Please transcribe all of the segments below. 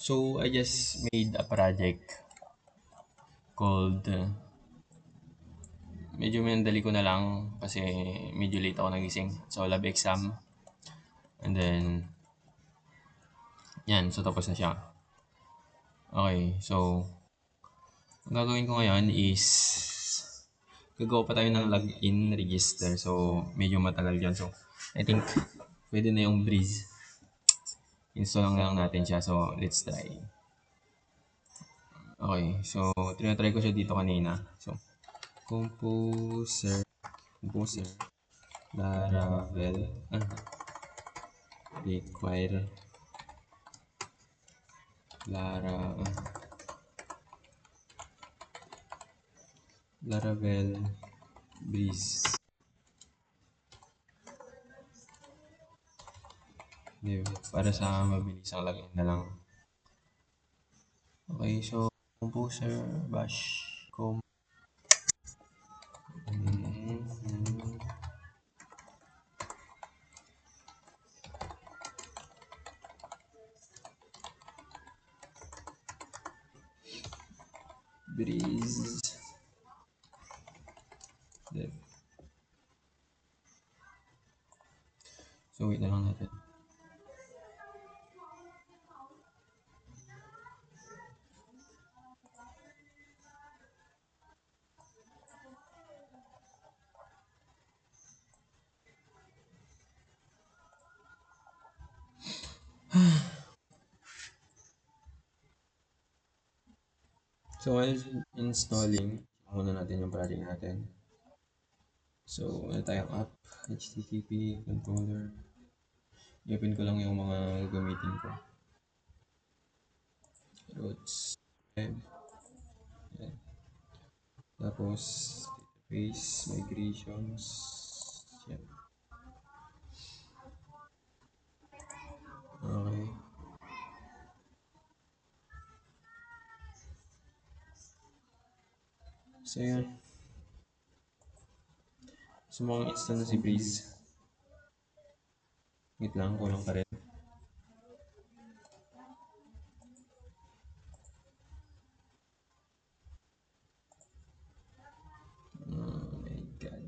So I just made a project called medyo minadali ko na lang kasi medyo late ako nagising. So lab exam and then yan, so tapos na siya. Okay, so ang gagawin ko ngayon is gagawa pa tayo ng login register. So medyo matagal yan. So I think pwede na yung Breeze. Install lang natin siya. So let's try. Okay, so tinatry ko siya dito kanina. So composer Laravel require Laravel Breeze para sa mabilis ang login na lang. Okay, so composer bash com Breeze dev. So wait na lang natin. So while installing, muna natin yung project natin. So ano tayo app, HTTP, controller. I-open ko lang yung mga gagamitin ko. Routes, web, yan. Tapos database, migrations, yan. Okay. So yan. So mukhang install na si Breeze. Wait lang, kulang pa rin. Oh my God.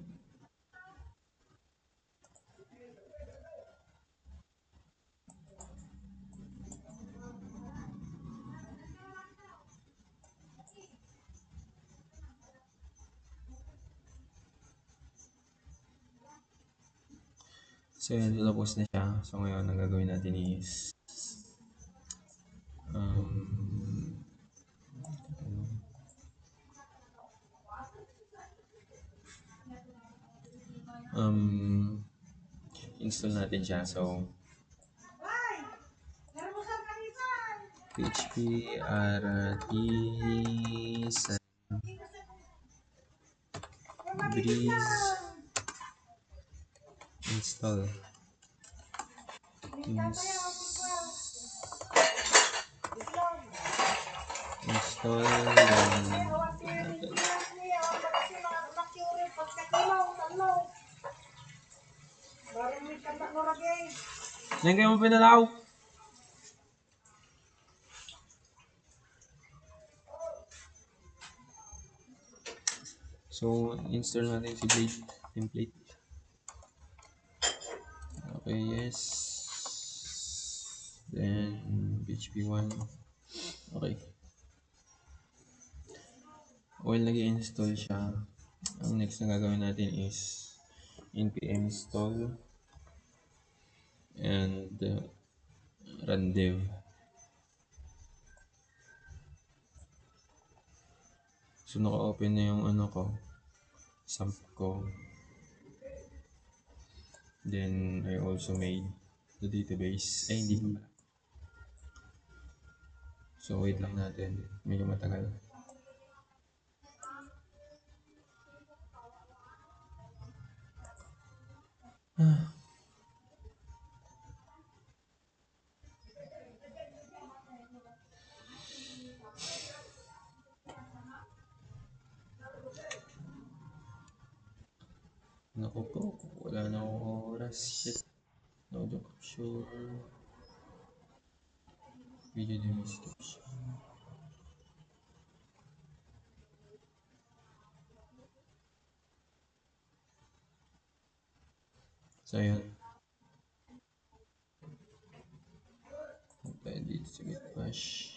So yan, tapos na siya. So ngayon, ang gagawin natin is um, um, install natin siya. So PHP artisan Breeze install install yan kayo mo pinalaw. So install natin si Blade template. Okay, yes. Then PHP 1. Okay. While nag-install siya, ang next na gagawin natin is npm install and run dev. So naka-open na yung ano ko, sump ko. Then I also made the database. Ay, hindi pa pala. So wait lang natin, medyo matagal. Naku po, wala na akong oras. Shit. No joke, sure. Video description. So, yun. Tayo dito sa Gitbash.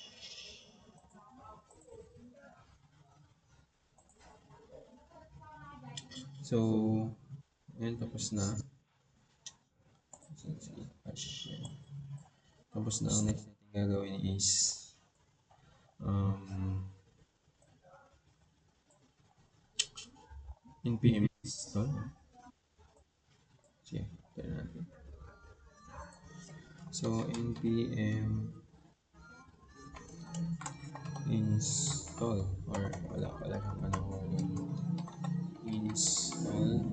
So, yun, tapos na. Sa Gitbash. Tapos na, ang next natin gagawin is npm install. Sige, try natin. So, npm install or wala pala kang ano install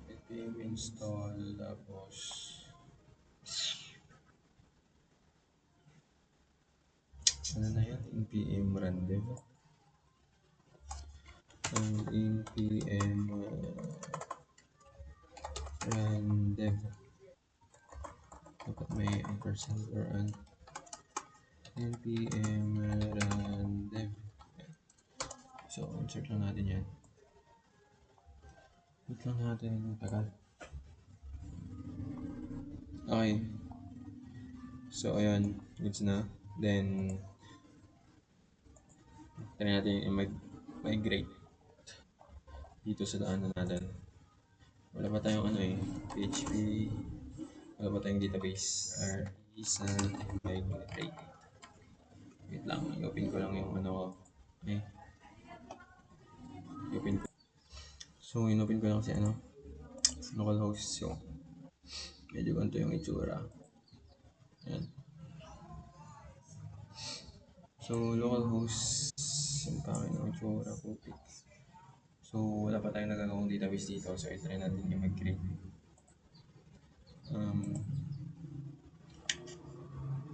npm install tapos ano na yan, npm random npm random dapat may ampersand or npm random. So, insert lang natin yan. Wait lang natin yung tagal. Okay. So, ayan. Goods na. Then, try natin yung migrate dito sa daanan natin. Wala pa tayong ano eh, PHP. Wala pa tayong database. Artisan migrate. Wait lang. I-open ko lang yung ano ko. Okay. I-open ko. So, in-open ko lang kasi ano, localhost. So, medyo ganito yung itsura. Ayan. So, localhost, yung pangin ng itsura, putik. So, wala pa tayong nagagawang database dito. So, i-try natin yung mag-create.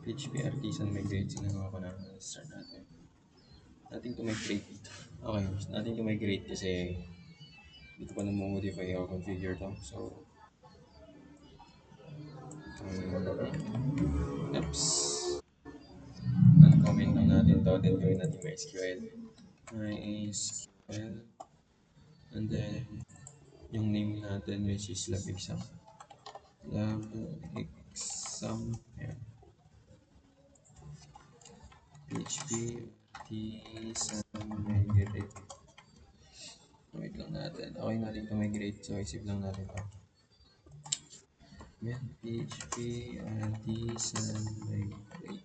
PHP Artisan migrate. Sinagawa ko na. Start natin. Natin to migrate. Okay, natin to migrate kasi dito pa na modify o configure to. So, oops. Comment lang natin to. Then gawin natin MySQL. MySQL. And then, yung name natin which is LabExam. LabExam. Ayan. PHP Artisan migrate. Wait lang natin. Okay natin ito migrate. So, isip lang natin ito. Ayan. PHP Artisan migrate.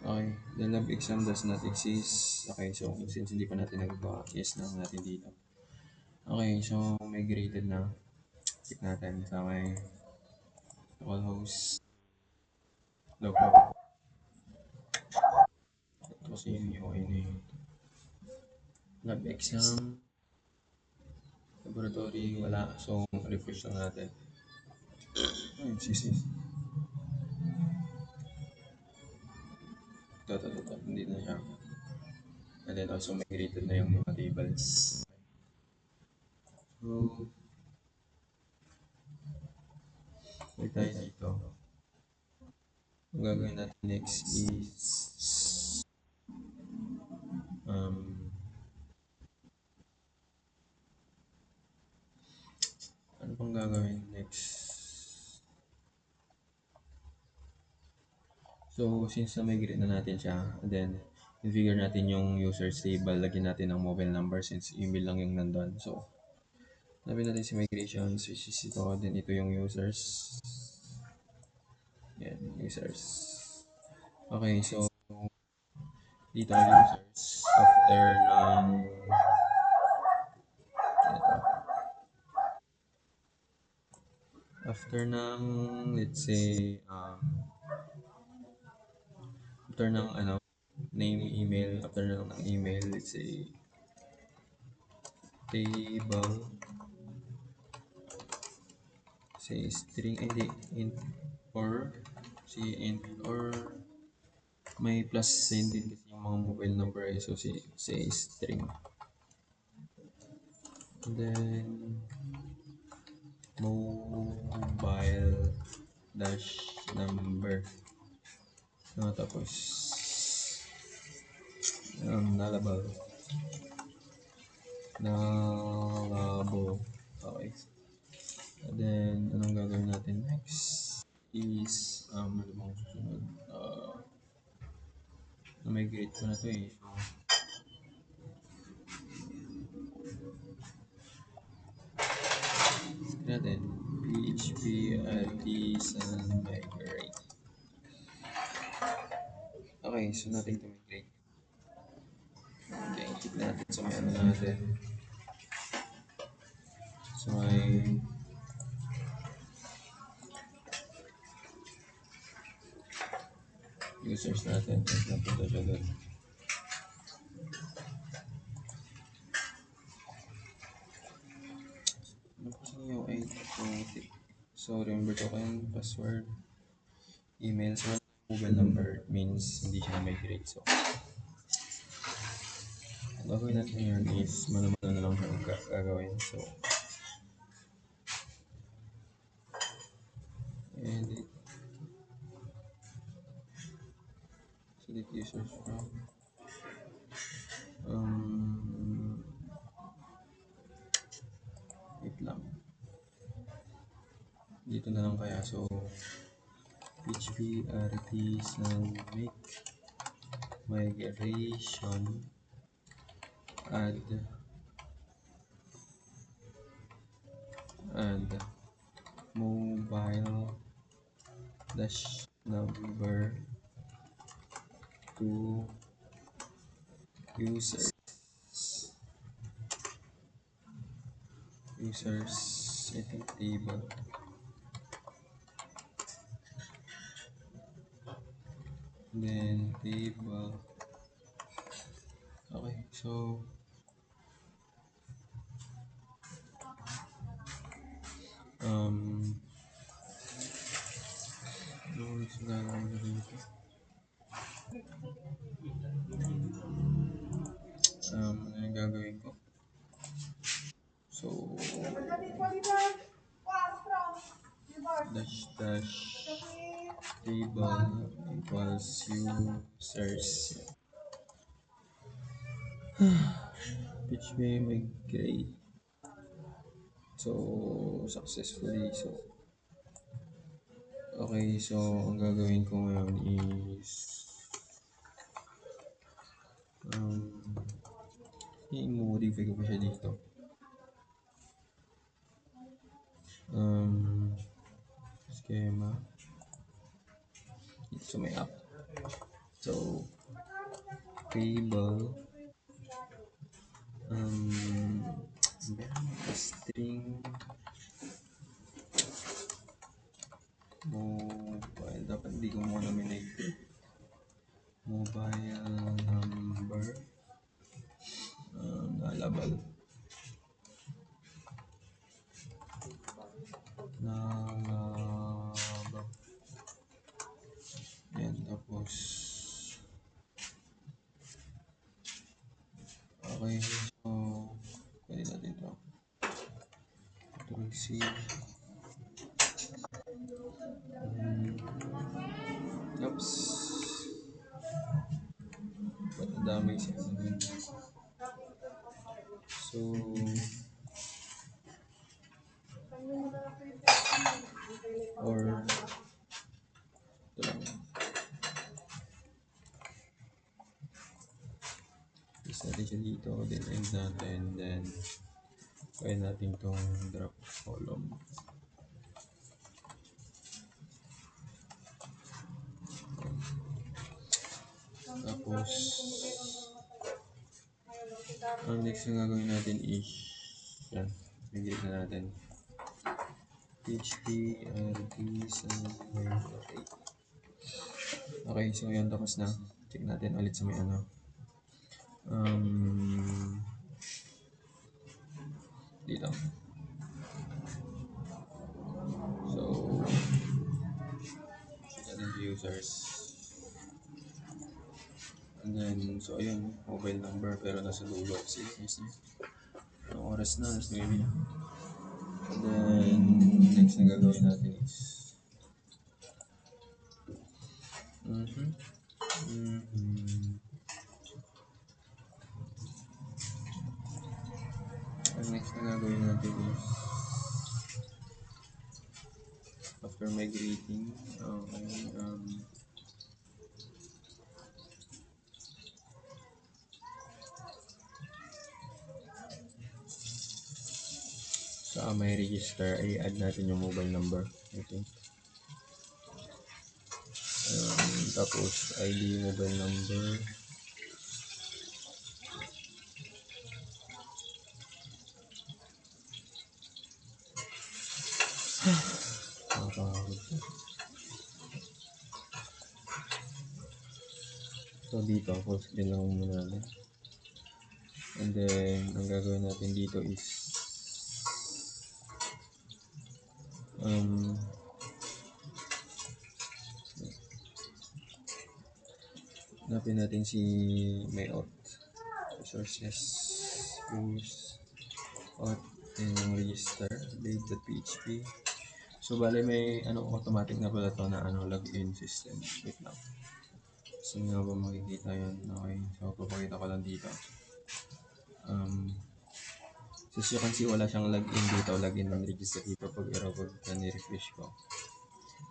Okay. The lab exam does not exist. Okay. So, since hindi pa natin nagagawa, yes lang natin dito. Okay. So, migrated na. Check natin sa may localhost. Local. Ito kasi yung UI na yun. Lab exam. Laboratory, wala. So, refresh lang natin. Ay, sisi. Ito. Hindi na siya. And then also migrated na yung mga tables. So, wait tayo dito. Ang gagawin natin next is ano pang gagawin next? So, since na-migrate na natin siya, and then, configure natin yung users table, lagyan natin ng mobile number since email lang yung nandun. So, hanapin natin si migrations, which is ito, then ito yung users. Yan, users. Okay, so, dito users, after ng, ito, after ng, let's say, after ng ano, name, email, after ng email, let's say, table, say string, hindi, int, or, si int, or, may plus sign din kasi yung mga mobile number ay so say string. And then, mobile dash number. Tapos nalabag. Nalabo. Okay. And then, anong gagawin natin next is, ano bang susunod? Na-migrate ko na to eh. So, natin, PHP artisan migrate. Okay, so natin to migrate. Okay, check natin sa may ano natin. So, may users natin. Napunta siya doon. Ano kasi yung automatic? So, remember to kayong password, email. So, mobile number means hindi siya na-migrate. So, ang gagawin natin ngayon is mano-mano na lang siya gagawin. So, edit. Select users from. Wait lang. Dito na lang kaya. So, PHP artisan make migration add mobile dash number to users I think table. Then table. Okay, so ano yung gagawin ko? So, dash table equals users. Which may migrate. So, successfully. So, okay. So, ang gagawin ko ngayon is i-modify ko pa siya dito. Schema. Dito sa may app. So, table. String mobile. Dapat hindi ko muna minigate. Mobile number. Nalabag. Nalabag. Yan, tapos okay, so pwede natin ito. Control-C. Oops. Ba't damay siya? So, or ito lang. Is natin siya dito, then end natin, then kaya natin itong drop column. Tapos, ang next na gagawin natin is yan, migrate na natin. PHP artisan migrate. Okay, so yan, tapos na. Check natin ulit sa may ano. Dito. So, check natin the users. And then, so ayun, mobile number pero nasa dulo. See, yes, anong oras na? Alas 9 na. And then, next na gagawin natin is mhm. Ang next na gagawin natin is after migrating, okay, sa may register ay add natin yung mobile number. Okay. Tapos ID mobile number. So dito, full screen lang muna natin. And then, ang gagawin natin dito is hanapin natin si Mayot resources use out in register update.php. So bale may automatic na pala to na login system. Wait lang. So nga ba makikita yun? Okay. So papakita ko lang dito. So as you can see, wala siyang login dito, login and register dito pag ni-refresh ko.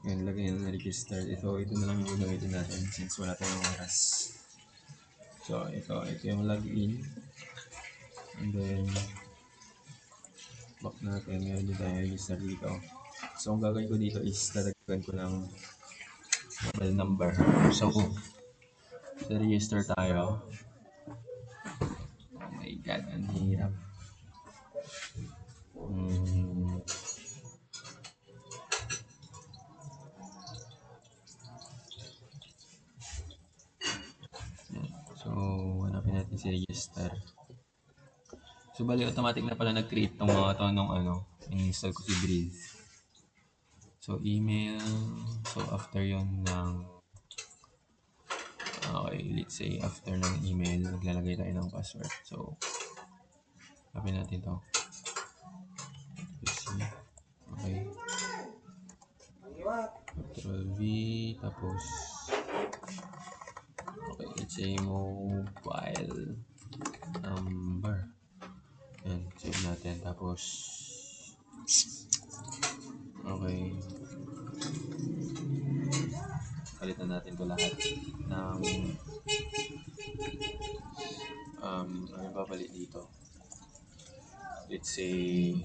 Yun, login and register. Ito na lang yung gagamitin natin since wala tayong oras. So ito yung login. And then back natin, meron din tayo register dito. So ang gagawin ko dito is dadagdagan ko ng mobile number. So register tayo. Oh my god, ang hirap. So hanapin natin si register. So bali automatic na pala nag-create tong mga to nung in-install ko si Breathe. So email, so after yon ng okay, let's say after ng email, maglalagay tayo ng password. So hanapin natin to. Okay. Control V, tapos okay, let's say mobile number. Yan, save natin. Tapos okay, palitan natin ito lahat ng ano papalit dito, let's say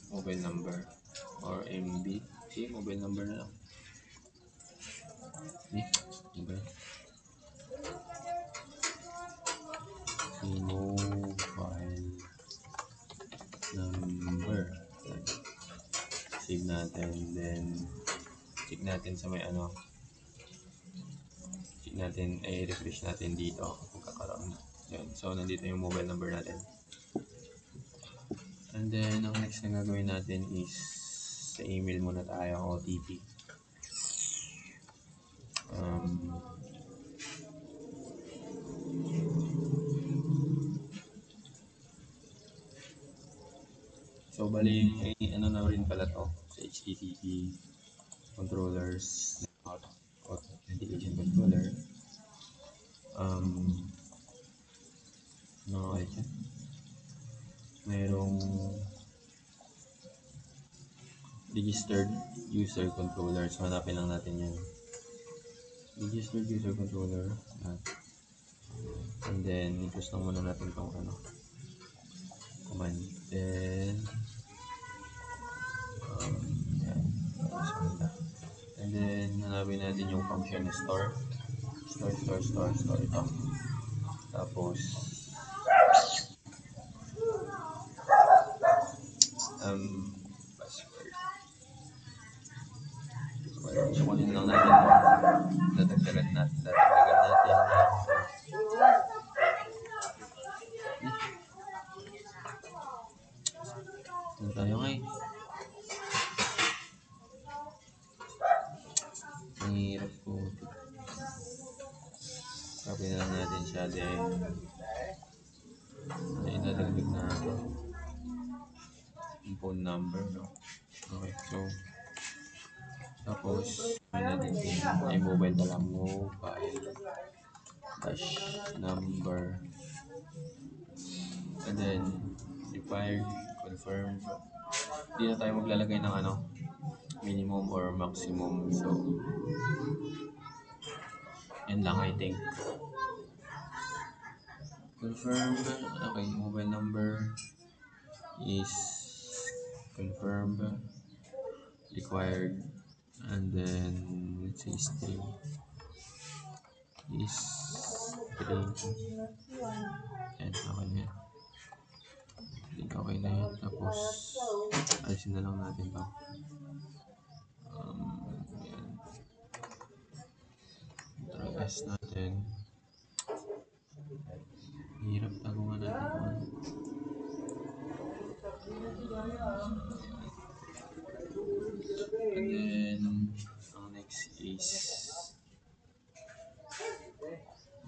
mobile number or MB. See, mobile number na lang. Okay. Mobile number. Save natin, then check natin sa may check natin, refresh natin dito kung kakaroon. Yan. So nandito yung mobile number natin. And then ang next na gagawin natin is sa email muna tayo, OTP. So bali na rin pala to sa HTTP controllers, authentication controller. Mayroong registered user controller. So hanapin lang natin yan. Registered user controller. And then i-post lang muna natin itong command. Then and then hanapin natin yung function na store ito. Tapos password. So kunin lang natin ito. Dadagdagan natin ano tayo ngayon? Ang hirap po. Copy na lang natin siya din. Idadagdag natin yung phone number, no? Okay, so, tapos, may natin ay mobile na lang, mobile dash number, and then, required, confirm. Hindi na tayo maglalagay ng ano, minimum or maximum. So, yan lang, I think. Confirm. Okay, mobile number is confirmed, required, and then let's say string is string. Yan, okay na yan. I think okay na yan. Tapos, alisin na lang natin to. Yan. Control S natin. Hirap tagungan natin kung ano. And then, ang next is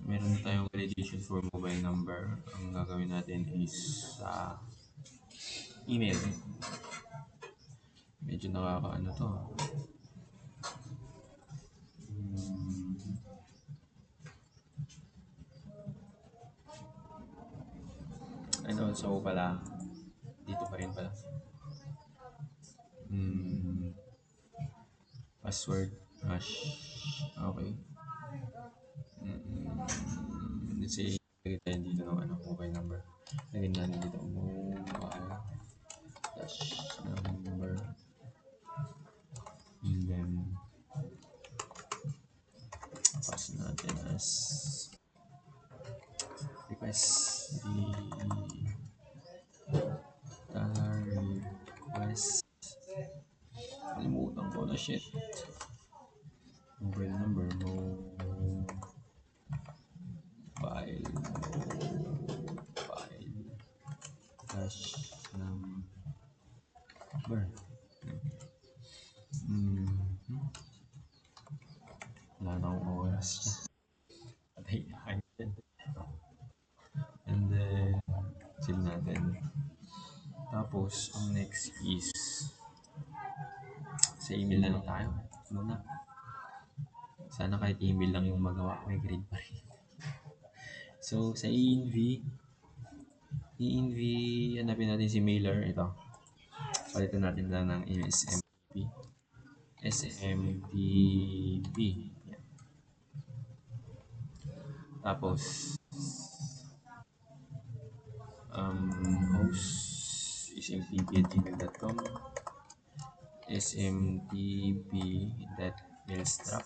meron tayong validation for mobile number. Ang gagawin natin is email. Medyo nakakaano to. And also pala, dito pa rin pala. Password hash. Okay. Let's say, lagyan tayo dito ng ano, mobile number. Lagyan natin dito mobile dash number. And then, pass natin as request request. Kalimutan ko na shit. Mobile number, mobile dash number. Wala na akong oras siya. Patay na. And then, seal natin. Tapos, ang next is sa email na lang tayo muna. Sana kahit email lang yung magawa, may grade pa rin. So, sa ENV, hanapin natin si mailer. Ito. Palitan natin lang ng SMTP. SMTP. Yan. Tapos, host smtp@gmail.com, smtp.mailstrap.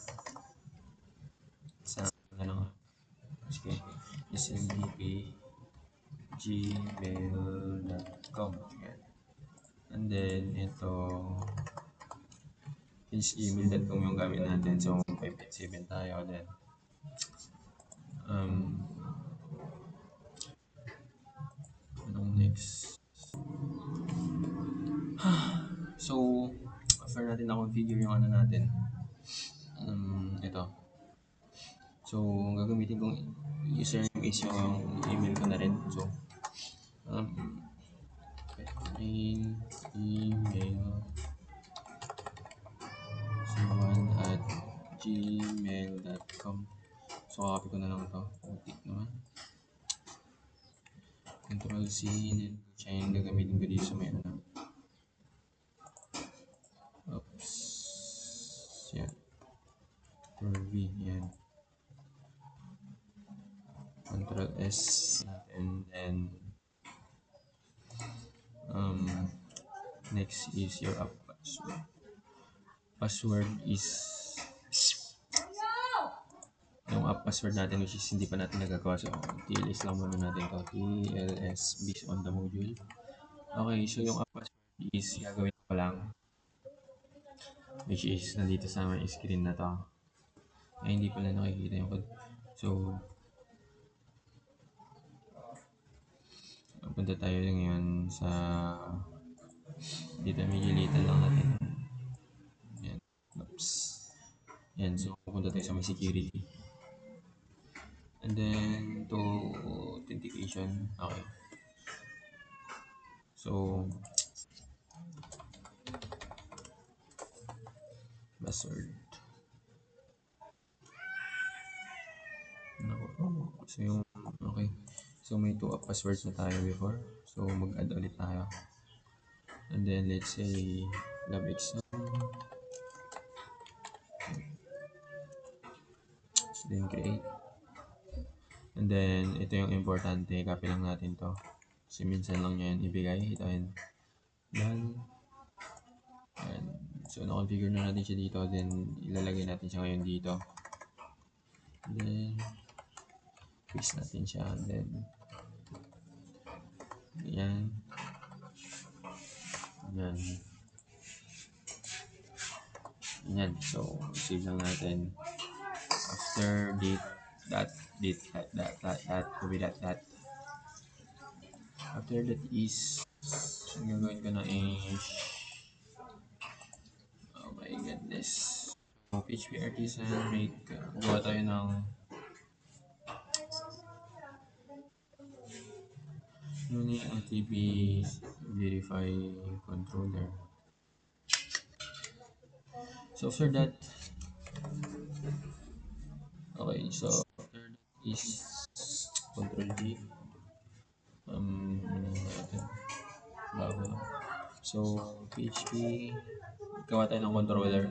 Sa lang. Sige. smtp@gmail.com. Yan. And then, ito, gmail.com yung gamit natin. So, 5.7 tayo. Then, anong next? So, after natin na-configure yung ano natin, ito. So, ang gagamitin kong username is yung email ko na rin. So, email suman@gmail.com. So, copy ko na lang ito. Utik naman. Control C, siya yung gagamitin ko dito sa may ano. Oops. Yan. Control V, yan. Control S, and then next is your app password. Password is yung app password natin, which is hindi pa natin nagagawa. So, TLS lang muna natin ito. TLS based on the module. Okay, so yung app password is gagawin ko lang, which is nandito sa may screen na to. Ay, hindi pala nakikita yung code. So, punta tayo ngayon sa dito, medyo little lang natin. Yan. Oops. Yan, so punta tayo sa may security. And then, into authentication. Okay. So, password. Nako. So, okay. So, may two passwords na tayo before. So, mag-add ulit tayo. And then, let's say, labexam. So, then, create. And then, ito yung importante. Copy lang natin to. Kasi minsan lang niya yan ibigay. Ito yun. Done. Ayan. So, na-configure na natin siya dito. Then, ilalagay natin siya ngayon dito. And then, paste natin siya. And then, ayan. Ayan. Ayan. So, save lang natin. After date, that, to be that. After that is, ang gagawin ko na is, oh my goodness. So, PHP Artisan, gawa tayo ng Uni OTP verify controller. So after that, okay, so after that is control G. Bago. So PHP, gawa tayo ng controller.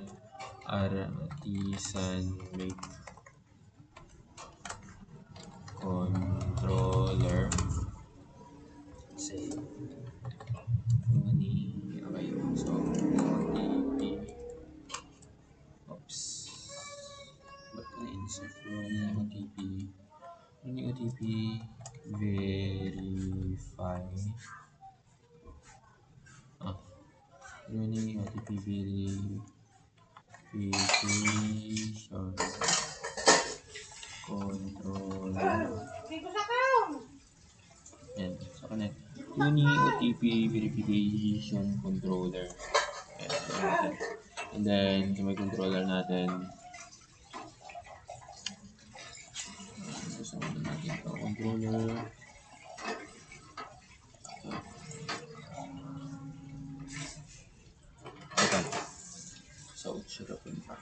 Artisan make controller. Say money. Okay, so OTP. Oops. Ba't ko na-insert yung OTP? Yung OTP verify. Yung OTP verification controller. Yan, sa connect. Yung OTP verification controller. Ayan, and then, sa may controller natin, gusto natin ito, controller. Ito. So, sirapin pa.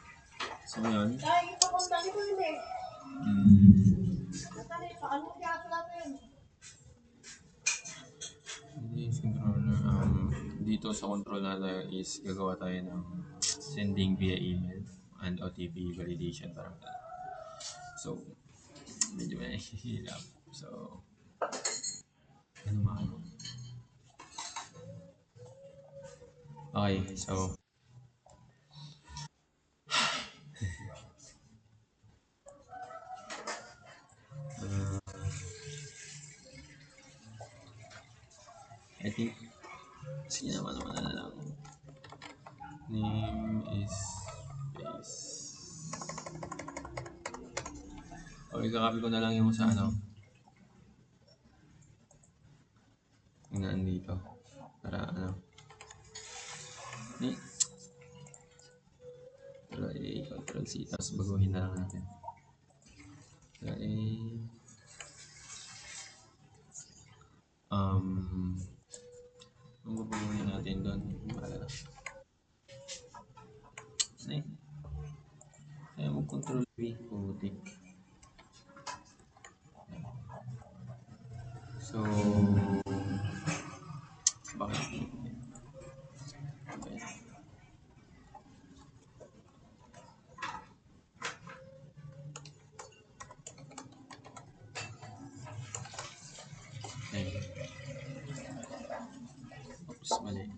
So, ngayon, controller, dito sa control natin is gagawa tayo ng sending via email and OTP validation parang so medyo may hirap so ano maano okay so I think sige naman na lang name is space okay kakopy ko na lang yung sa ano yung nandito para ano Control C tapos baguhin na lang natin ang babaguhin natin doon para kaya mag-control V putik so bakit okay. Oops, mali.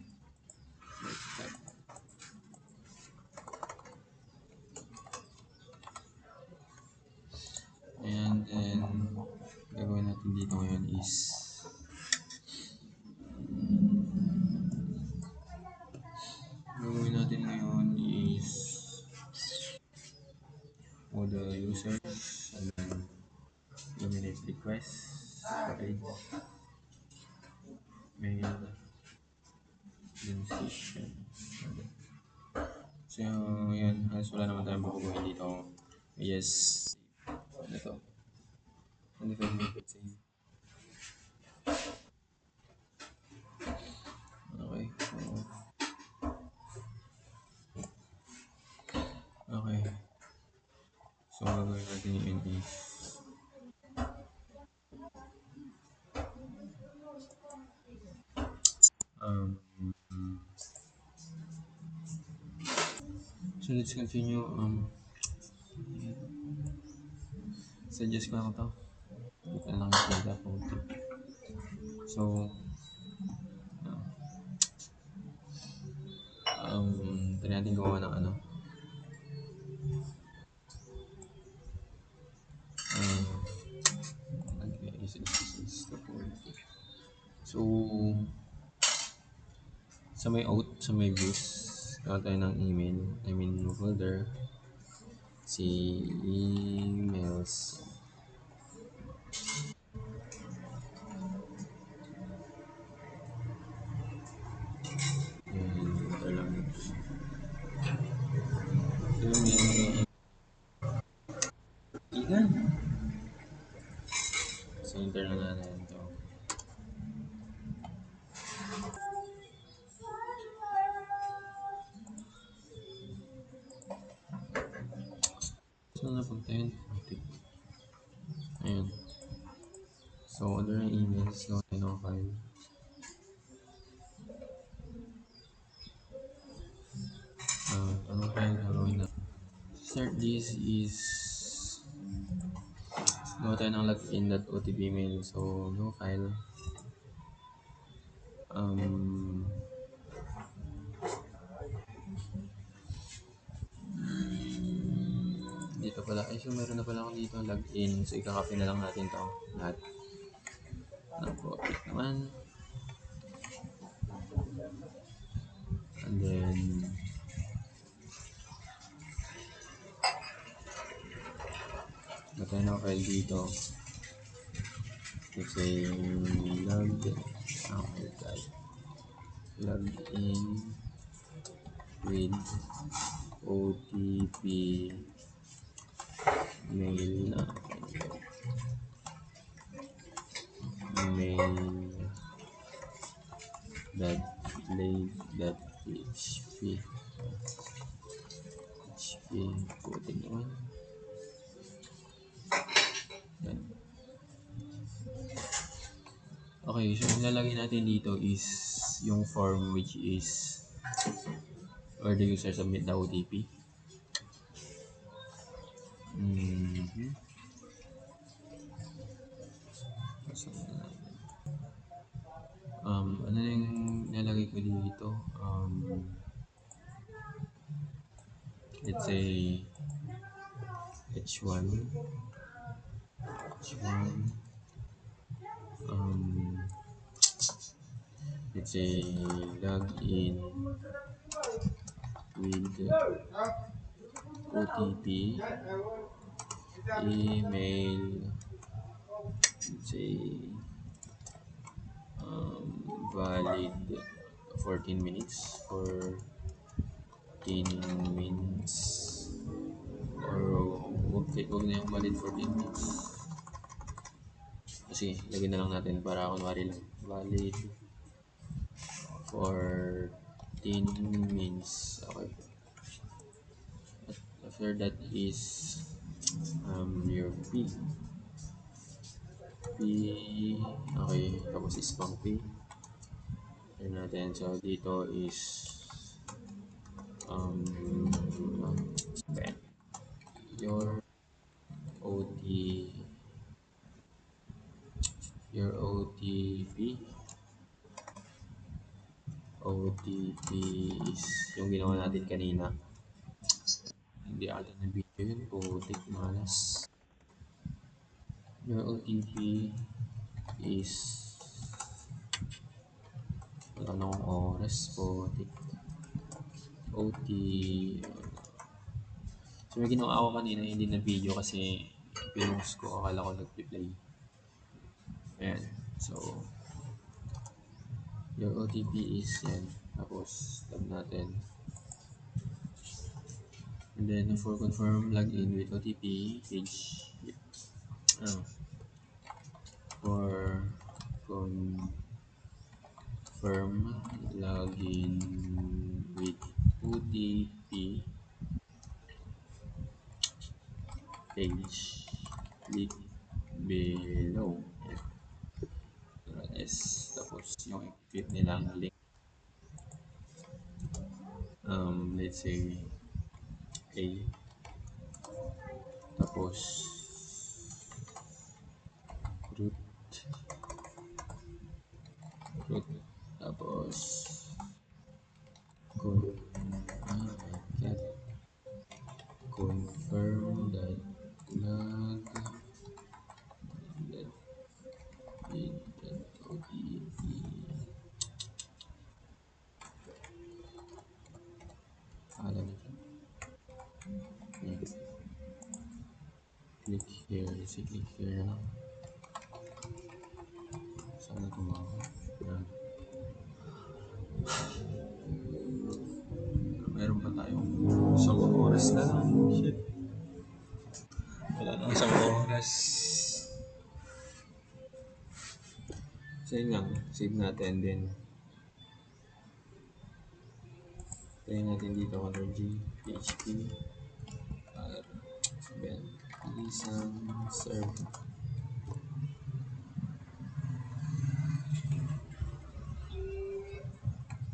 And then, gagawin natin dito ngayon is all the users and then eliminate requests, storage, mail, then session. So, yun. Halos wala naman tayong babaguhin dito. Yes. Ano to? And 25 minutes save. Okay. Okay. So, gagawin natin yun is um, so let's continue. Suggest ko lang to. Ito lang yung data po. So, try natin gawa ng ano. Okay, is the point. So, sa may views, gawa tayo ng email. I mean, folder. Si emails. And ito lang. So, may ilan. So, enter na natin ito. So, napunta yun. Okay. Ayun. So, under ng emails, gawa tayo ng file. Anong file gagawin na? Start this is gawa tayo ng login.otp mail. So, no file. Dito pala. Ay, so meron na pala ako dito login. So, ikakopy na lang natin to lahat. Copy naman. And then, natin ang file dito. Let's say, log in with OTP mail na mail dot play dot php putin naman yan. Okay, so yung lalagay natin dito is yung form which is where the user submit the OTP. So, ano na yung nalagay ko dito? Let's say H1 let's say login with OTP email, let's say valid 14 minutes or 10 minutes or wag na yung valid 14 minutes kasi lagyan na lang natin para kunwari lang valid for 10 minutes. Okay, after that is your P okay, tapos is pang P yun natin. So dito is ben, your OT your OTP is yung ginawa natin kanina. Hindi ata na video yun, putik malas. Your OTP is wala na akong oras, putik. OT so may ginawa ako kanina, hindi na video kasi pinost ko, akala ko nag-play. Ayan, so your OTP is yan, tapos tab natin. And then for confirm login with OTP page confirm login with OTP page. Click below. Yes. Tapos yung i-click nilang link. Let's say A. Tapos root. Root. Tapos con get confirm that log that in that OTP. Alam nito. Yan. Click here. Si click here na lang. Sana tumawa. Yan. Meron pa tayong isang oras na lang. Shit. Wala nang isang oras. So yun lang. Save natin din. Try natin dito color G, PHP, R, Ben, isang serve.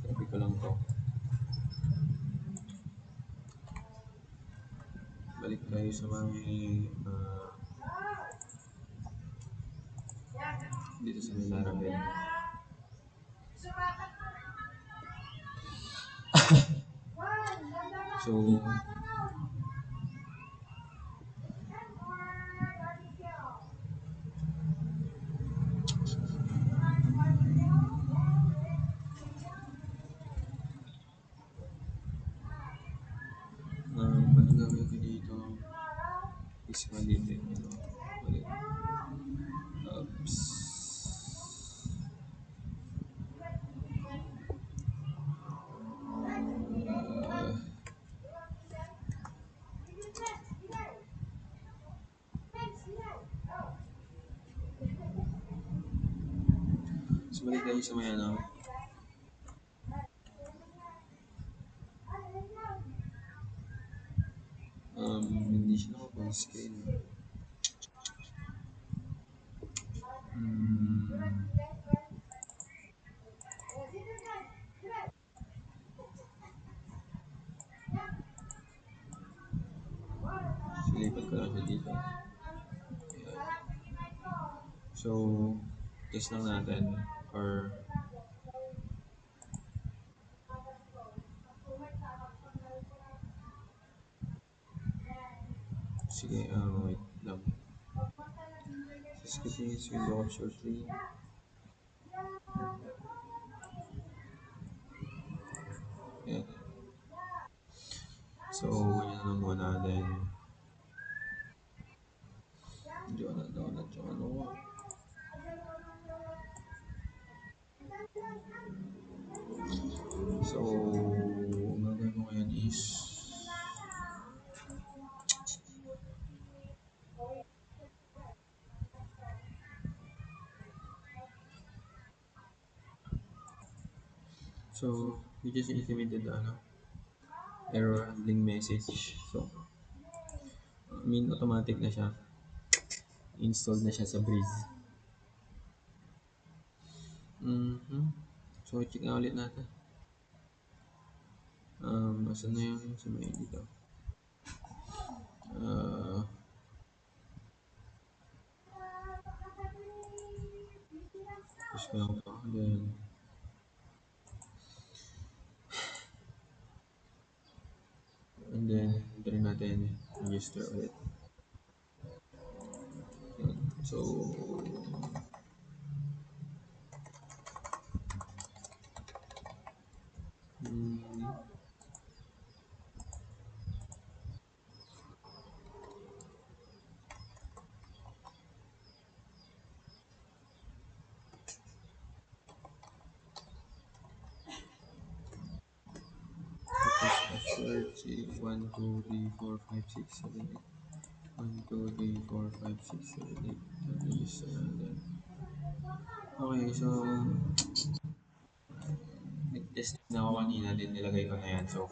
Copy ko lang to. Balik tayo sa mga dito sa Laravel. So, ano gagawin ko dito? Is malitin. Malit. Oops. So, balik tayo sa may ano. Hindi siya naka-full screen. Silipat ko lang siya dito. So, test lang natin. Or, sige, wait lang. Skip this window up shortly. Yan. So, ganyan lang muna natin. Hindi ko na-download yung ano ko. So, ang gagawin ko ngayon is so, we just implemented the error handling message. So, automatic na siya. Installed na siya sa Breeze. So, check na ulit natin. Asan na yung sa may dito? Push ko lang ito. And then, try natin register ulit. So, password 1, 2, 3, 4, 5, 6, 7, 8. 1, 2, 3, 4, 5, 6, 7, 8. Register natin. Okay, so na ako kanina din nilagay ko na yan. So,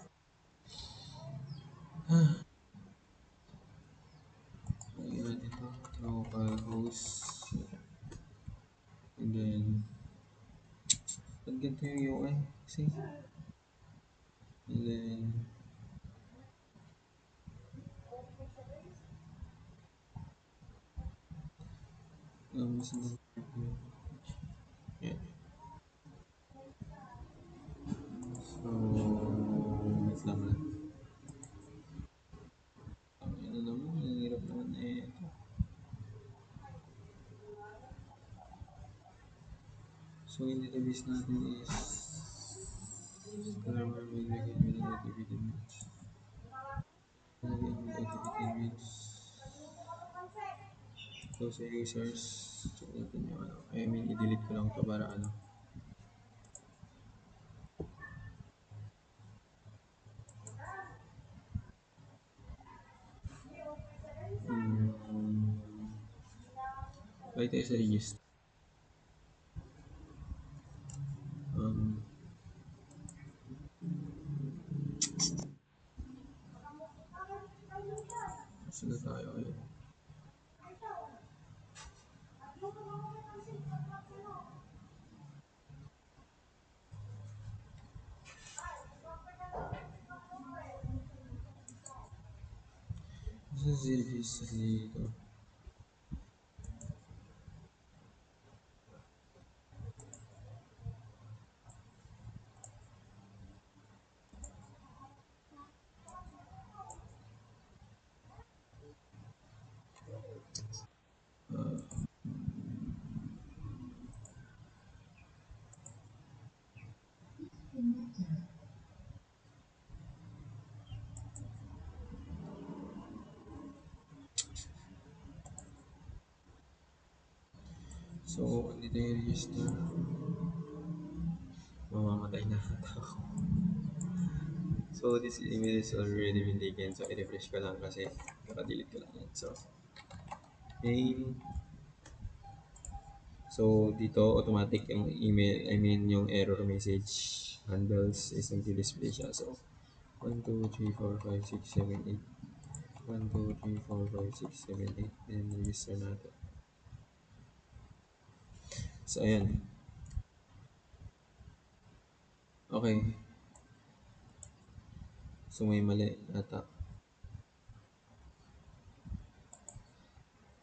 lagyan natin ito. Local host. And then, pag ganito yung UI. See? And then, mas yeah. So, wait lang na. Ano naman, ang hirap naman eh. Ito. So, yung database natin is grammar may lagyan with activity means. Lagyan with activity means. So, sa users, check natin yung ano. I mean, i-delete ko lang ito para ano. Hmm, right tayo sa register. Um, saan na tayo ngayon? Saan si register dito? So, dito yung register. Mamamatay na ako. So, this email is already been taken. So, i-refresh ko lang kasi naka-delete ko lang yan. So, main. So, dito automatic yung email, I mean yung error message handles is nag-display siya. So, 1, 2, 3, 4, 5, 6, 7, 8. 1, 2, 3, 4, 5, 6, 7, 8. Then, register natin. So, ayan. Okay. So, may mali ata.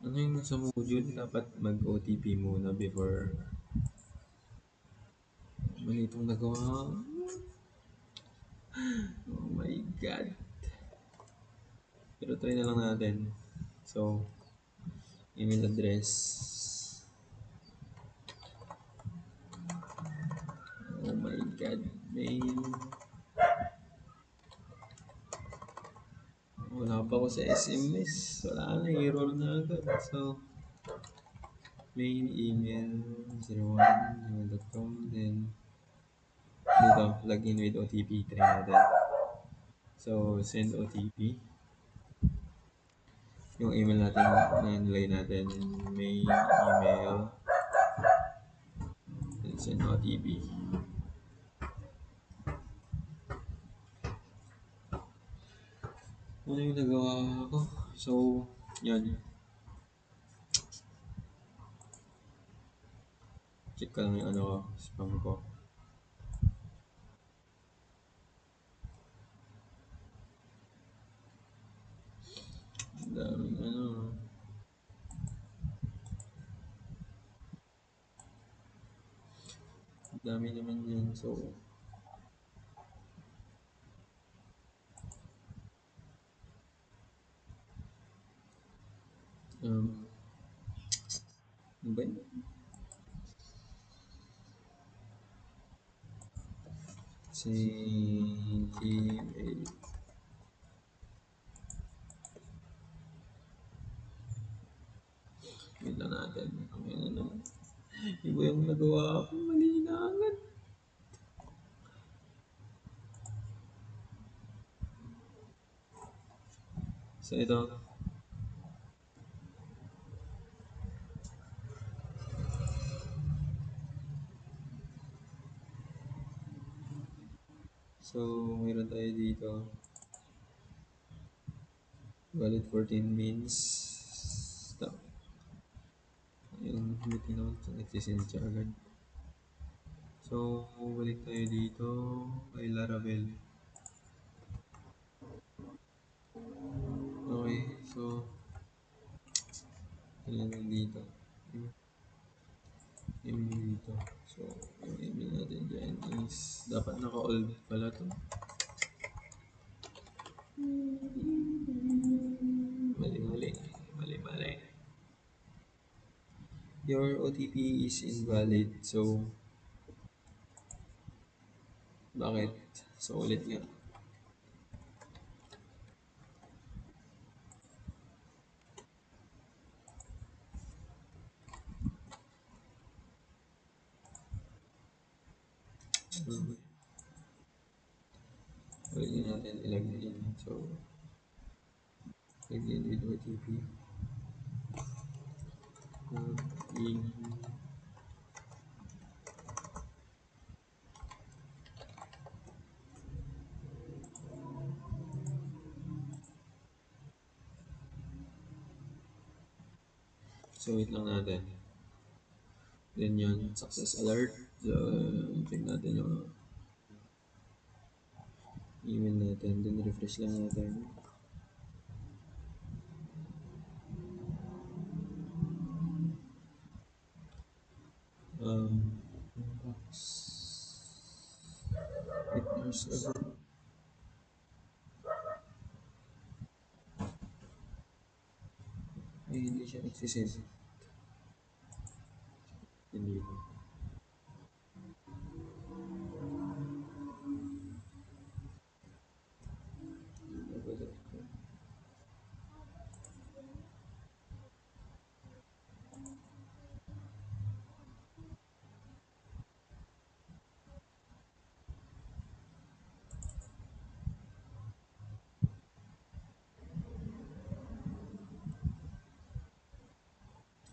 Ano yung nasa module? Dapat mag-OTP muna before. Mali itong nagawa. Oh my God. Pero try na lang natin. So, email address. Oh my God. Mail. Wala pa ako sa SMS. Wala na. Error na agad. So, main email 01@gmail.com. Then, dito, login with OTP. Try natin. So, send OTP. Yung email natin na nilagay natin. Main email. Then, send OTP. Ano yung nagawa ko? So, yan. Check ko lang yung ano ko, spam ko. Daming ano. Dami naman yan. So, um, ano ba yun? Si Gmail. Wait lang natin. Ayan na naman. Iba yung nagawa ko. Mali na agad. So, ito. So, meron tayo dito. Valid 14 means stop. Yung buti naman sa nagsisend siya agad. So, balik tayo dito kay Laravel. Okay, so, yan lang dito. Email dito. So, yung email natin dyan is, dapat naka-all pala to. Mali, mali. Mali, mali. Your OTP is invalid. So, bakit? So, ulit nga. Okay. Ulit nga natin ilagay in. So, lagyan with OTP. In. So, wait lang natin. Then yun, success alert. So, check natin yung email natin. Then refresh lang natin. Um, 8 years ago. Ay, hindi siya nagsisend. Hindi.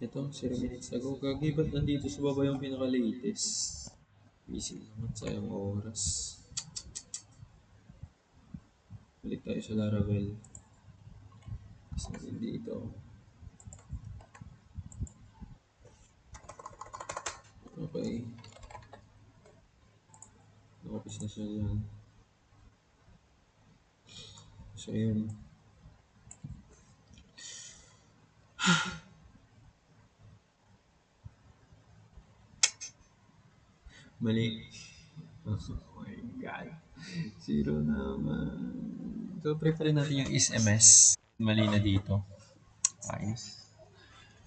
Ito, 0 minutes ago. Gagi, ba't nandito sa baba yung pinaka-latest? Busy naman, sayang oras. Balik tayo sa Laravel. Isa din dito. Okay. Nakapis na siya dyan. So, yun. Mali. Oh my God. Zero naman. So, prepare natin yung SMS. Mali na dito. Ayos.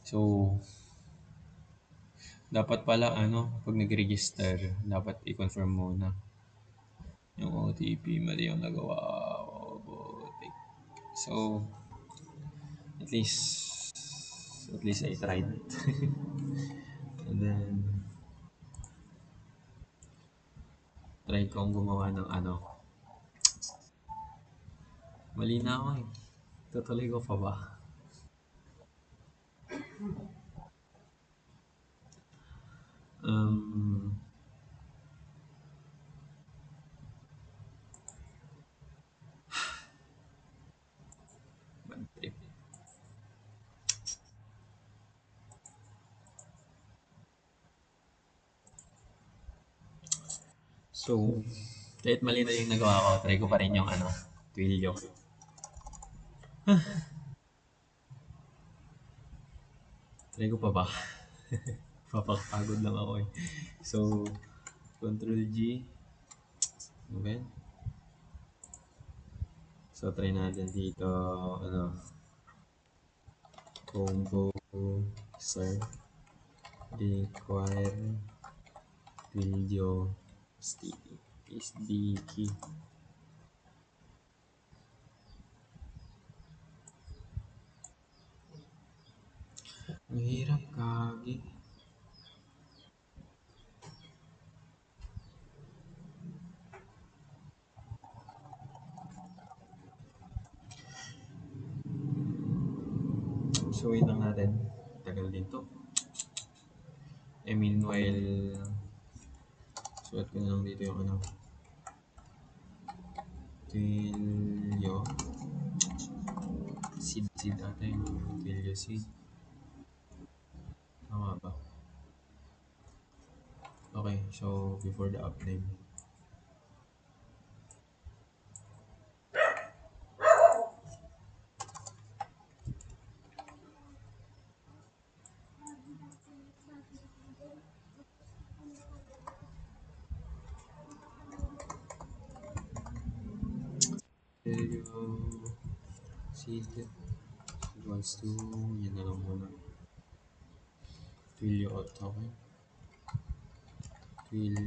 So, dapat pala, pag nag-register, dapat i-confirm muna. Yung OTP, mali yung nagawa. Robotic. So, at least, I tried. And then, try kong gumawa ng mali na ako eh. Tutuloy ko pa ba? Um, bad trip. So, kahit mali na yung nagawa ko, try ko pa rin yung Twilio. Try ko pa ba? Papapagod lang ako eh. So, Control G. Okay. So, try natin dito, combo, sir, require, video, sticky, is the key. Mahirap kagi. So, wait lang natin. Tagal din to. Meanwhile, suot ko na lang dito yung Twilio. Seed ata yun. Twilio seed. Tama ba? Okay, so before the upname. Twilio seed equals to, yan na lang muna. Twilio out, okay? Twilio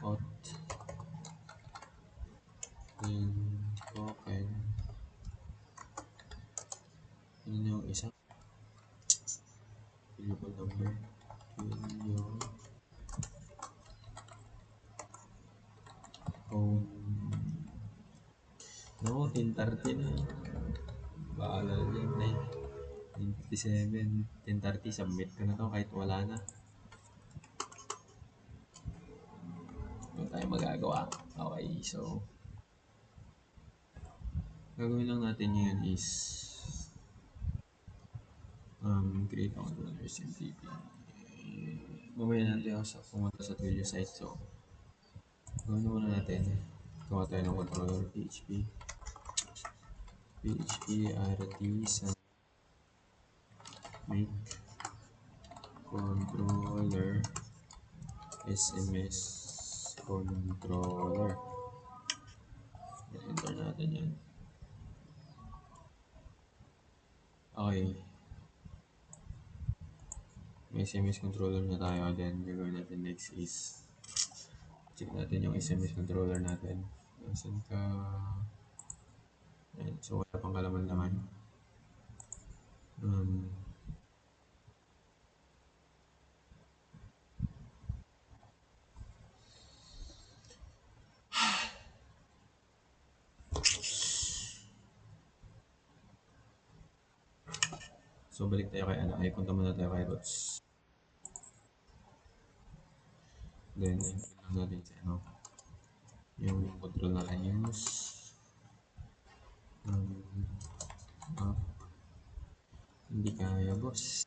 out. Then token. Yun yung isa. Available number. Twilio phone. No, 10:30 na. Bahala dyan na. 10:57, 10:30, submit ko na to kahit wala na. Ano tayo magagawa? Okay, so gagawin lang natin ngayon is create account runners MTP. Mamaya natin ako sa pumunta sa Twilio site. So, gawin muna natin. Gawa tayo ng controller PHP artisan make controller SMS controller. Enter natin yan. Okay. May SMS controller na tayo. Then, gagawin natin next is check natin yung SMS controller natin. Nasaan ka? Ayan. So, wala pang kalaman-laman. So, balik tayo kay ano. Ay, punta muna tayo kay Rots. Then, enter lang natin sa ano. Yung control na use. Hindi kaya, boss.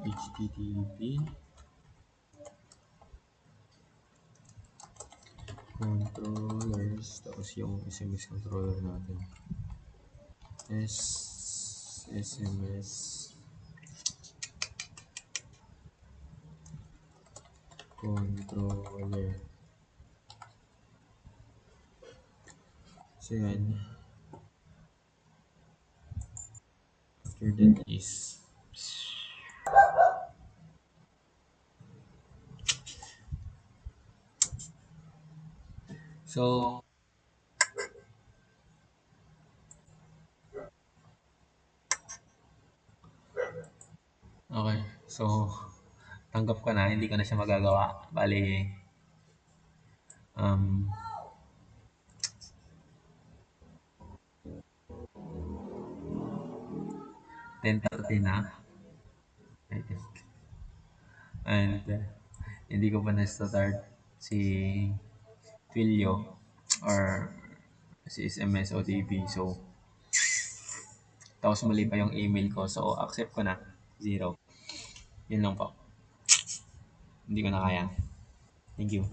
HTTP controllers, tapos yung SMS controller natin. SMS controller. So yan. After that is so okay. So tanggap ko na, hindi ko na siya magagawa. Bali 10:30 na. I think. And hindi ko pa na-start si Twilio or si SMS OTP. So, tapos mali pa yung email ko. So, accept ko na. 0. Yun lang po. Hindi ko na kaya. Thank you.